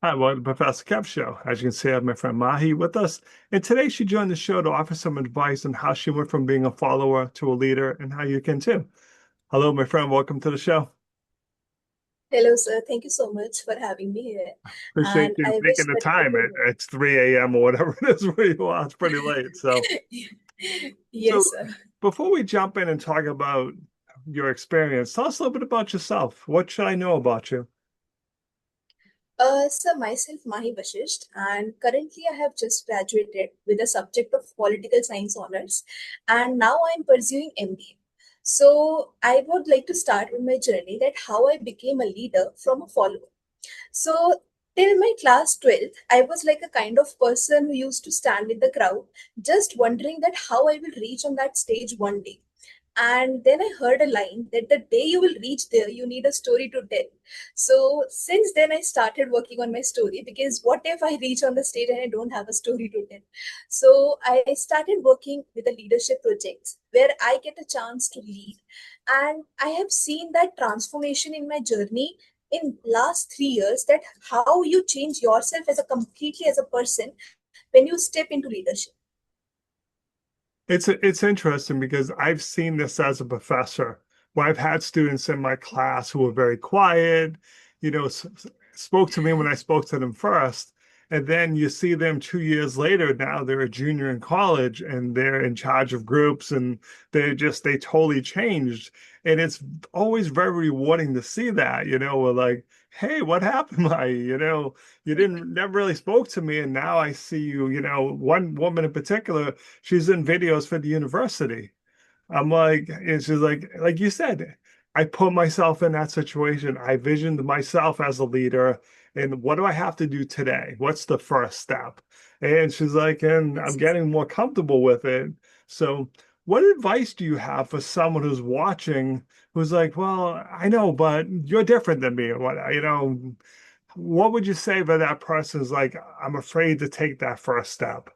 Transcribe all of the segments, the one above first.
Hi, welcome to Professor Kev Show. As you can see, I have my friend Mahi with us. And today she joined the show to offer some advice on how she went from being a follower to a leader and how you can too. Hello, my friend. Welcome to the show. Hello, sir. Thank you so much for having me here. Appreciate And you I wish making the that time. everyone. It's 3 a.m. or whatever it is where you are. It's pretty late. So Yes, sir. before we jump in and talk about your experience, tell us a little bit about yourself. What should I know about you? Sir, myself, Mahi Vashisth, and currently I have just graduated with a subject of political science honors, and now I'm pursuing MBA. So I would like to start with my journey that how I became a leader from a follower. So, till my class 12th, I was like a kind of person who used to stand in the crowd, just wondering that how I will reach on that stage one day. And then I heard a line that the day you will reach there, you need a story to tell. So, since then, I started working on my story because what if I reach on the stage and I don't have a story to tell? So, I started working with the leadership projects where I get a chance to lead. And I have seen that transformation in my journey in last 3 years, that how you change yourself as a completely as a person when you step into leadership. It's interesting because I've seen this as a professor, where I've had students in my class who were very quiet, spoke to me when I spoke to them first, and then you see them 2 years later. Now they're a junior in college and they're in charge of groups, and they totally changed. And it's always very rewarding to see that. We're like, hey, what happened, Mike? You didn't never really spoke to me, and now I see you. One woman in particular, she's in videos for the university. I'm like, it's just like you said, I put myself in that situation. I visioned myself as a leader. And what do I have to do today? What's the first step? And she's like, and I'm Yes, yes. getting more comfortable with it. So, what advice do you have for someone who's watching who's like, well, I know, but you're different than me? What would you say to that person's like, I'm afraid to take that first step?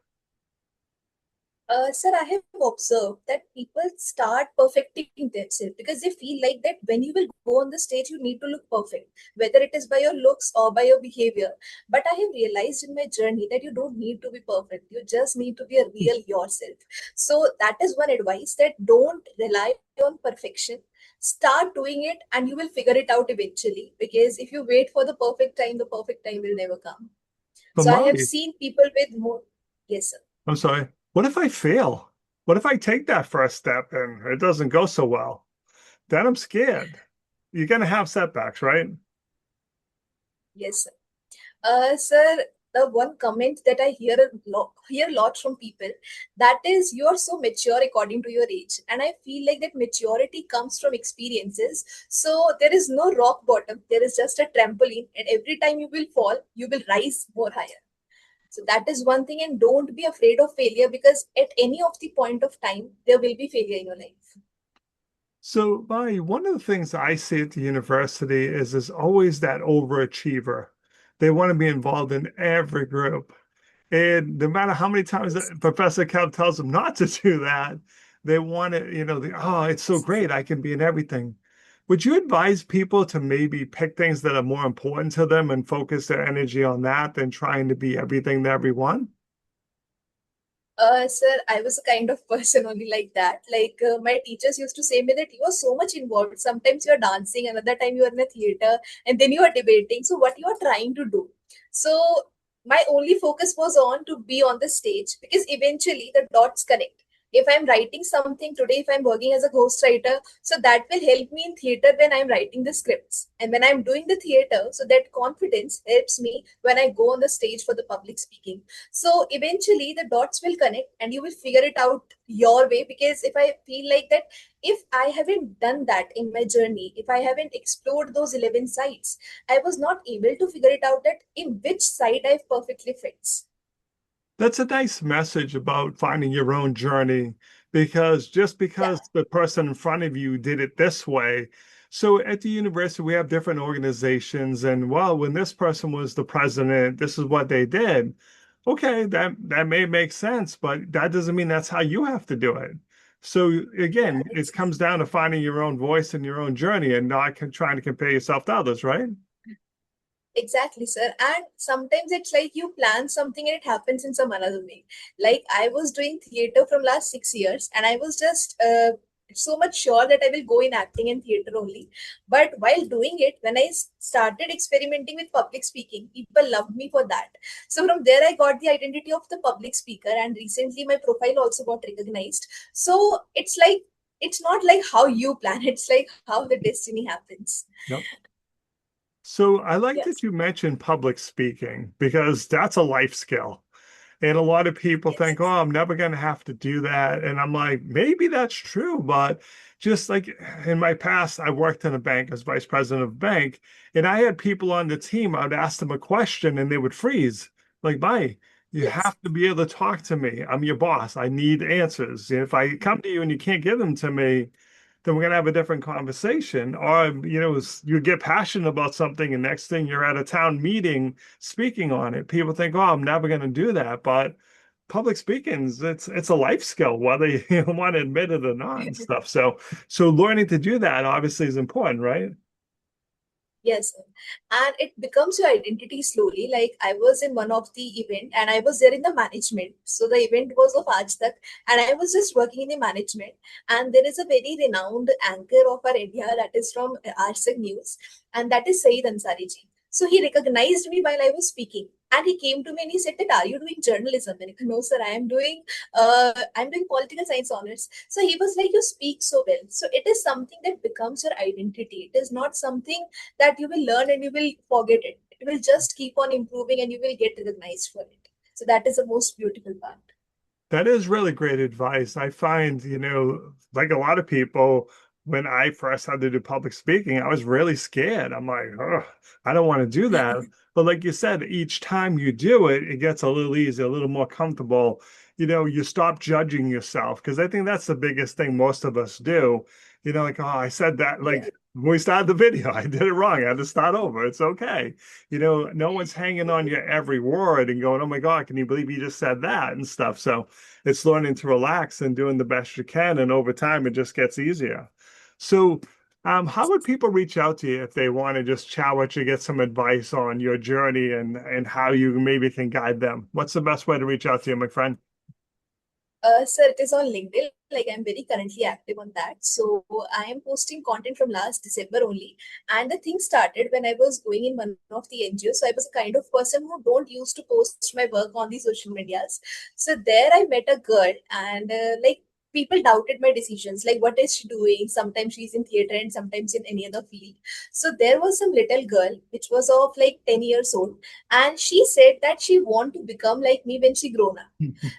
Sir, I have observed that people start perfecting themselves because they feel like that when you will go on the stage, you need to look perfect, whether it is by your looks or by your behavior. But I have realized in my journey that you don't need to be perfect. You just need to be a real yourself. So that is one advice, that don't rely on perfection. Start doing it and you will figure it out eventually. Because if you wait for the perfect time will never come. But So I have Molly, seen people with more. Yes, sir. I'm sorry. What if I fail? What if I take that first step and it doesn't go so well? Then I'm scared. You're gonna have setbacks, right? Yes, sir. Sir, the one comment that I hear a lot from people, that is, you are so mature according to your age, and I feel like that maturity comes from experiences. So there is no rock bottom; there is just a trampoline, and every time you will fall, you will rise more higher. So that is one thing, and don't be afraid of failure because at any of the point of time, there will be failure in your life. So, Bonnie, one of the things I see at the university is there's always that overachiever. They want to be involved in every group. And no matter how many times Yes. that Professor Kev tells them not to do that, they want to, oh, it's so great. I can be in everything. Would you advise people to maybe pick things that are more important to them and focus their energy on that than trying to be everything to everyone? Sir, I was a kind of person only like that. Like my teachers used to say me that you are so much involved. Sometimes you are dancing, another time you are in a theater, and then you are debating. So what you are trying to do? So my only focus was on to be on the stage because eventually the dots connect. If I'm writing something today, if I'm working as a ghostwriter, so that will help me in theater when I'm writing the scripts. And when I'm doing the theater, so that confidence helps me when I go on the stage for the public speaking. So eventually the dots will connect and you will figure it out your way. Because if I feel like that, if I haven't done that in my journey, if I haven't explored those 11 sites, I was not able to figure it out that in which site I perfectly fits. That's a nice message about finding your own journey because just Yeah. because the person in front of you did it this way. So at the university, we have different organizations, and well, when this person was the president, this is what they did. Okay, that may make sense, but that doesn't mean that's how you have to do it. So Yeah, again, it comes exactly. down to finding your own voice and your own journey and not trying to compare yourself to others, right? Exactly, sir. And sometimes it's like you plan something and it happens in some another way. Like I was doing theater from last 6 years, and I was just so much sure that I will go in acting and theater only. But while doing it, when I started experimenting with public speaking, people loved me for that. So from there, I got the identity of the public speaker, and recently my profile also got recognized. So it's not like how you plan; it's like how the destiny happens. Yep. So I like Yes, that you mentioned public speaking because that's a life skill. And a lot of people think, oh, yes, I'm never going to have to do that. And I'm like, maybe that's true. But just like in my past, I worked in a bank as vice president of a bank, and I had people on the team. I'd ask them a question and they would freeze. Like, Mai, you yes. have to be able to talk to me. I'm your boss. I need answers. If I come to you and you can't give them to me, then we're gonna have a different conversation. Or, you get passionate about something, and next thing you're at a town meeting speaking on it. People think, oh, I'm never gonna do that. But public speaking is it's a life skill, whether you want to admit it or not and stuff. So learning to do that obviously is important, right? Yes, sir. And it becomes your identity slowly. Like I was in one of the event and I was there in the management. So the event was of Aaj Tak, and I was just working in the management. And there is a very renowned anchor of our India that is from Aaj Tak News, and that is Saeed Ansari ji. So he recognized me while I was speaking. And he came to me and he said that, are you doing journalism? And I said, no, sir, I'm doing political science honors. So he was like, you speak so well. So it is something that becomes your identity. It is not something that you will learn and you will forget it. It will just keep on improving and you will get recognized for it. So that is the most beautiful part. That is really great advice. I find, like a lot of people, when I first had to do public speaking, I was really scared. I'm like, oh, I don't want to do that. But like you said, each time you do it, it gets a little easier, a little more comfortable. You stop judging yourself because I think that's the biggest thing most of us do. Like, oh, I said that, Yeah. like when we started the video, I did it wrong. I had to start over. It's okay. No one's hanging on your every word and going, oh my God, can you believe you just said that and stuff. So it's learning to relax and doing the best you can. And over time, it just gets easier. So, how would people reach out to you if they want to just chat with you, get some advice on your journey and how you maybe can guide them? What's the best way to reach out to you, my friend? Sir, it is on LinkedIn. Like I'm very currently active on that. So I am posting content from last December only. And the thing started when I was going in one of the NGOs. So I was a kind of person who don't used to post my work on the social medias. So there I met a girl, and like people doubted my decisions. Like, what is she doing? Sometimes she's in theater and sometimes in any other field. So there was some little girl which was of like 10 years old, and she said that she want to become like me when she grown up.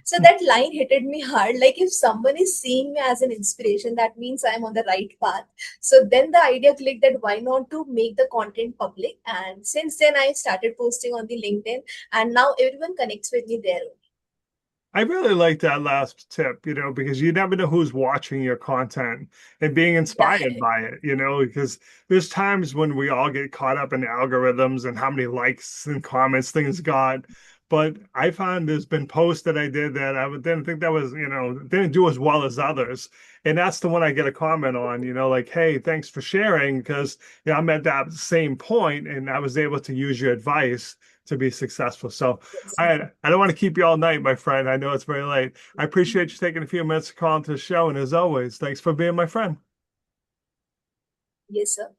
So that line hit me hard. Like if someone is seeing me as an inspiration, that means I'm on the right path. So then the idea clicked that why not to make the content public. And since then I started posting on the LinkedIn, and now everyone connects with me there. I really like that last tip, because you never know who's watching your content and being Yeah. inspired by it, because there's times when we all get caught up in algorithms and how many likes and comments things got. But I found there's been posts that I did that didn't think that was, didn't do as well as others. And that's the one I get a comment on, like, hey, thanks for sharing, because I'm at that same point and I was able to use your advice to be successful. So Yes. I don't want to keep you all night, my friend. I know it's very late. I appreciate you taking a few minutes to call into the show. And as always, thanks for being my friend. Yes, sir.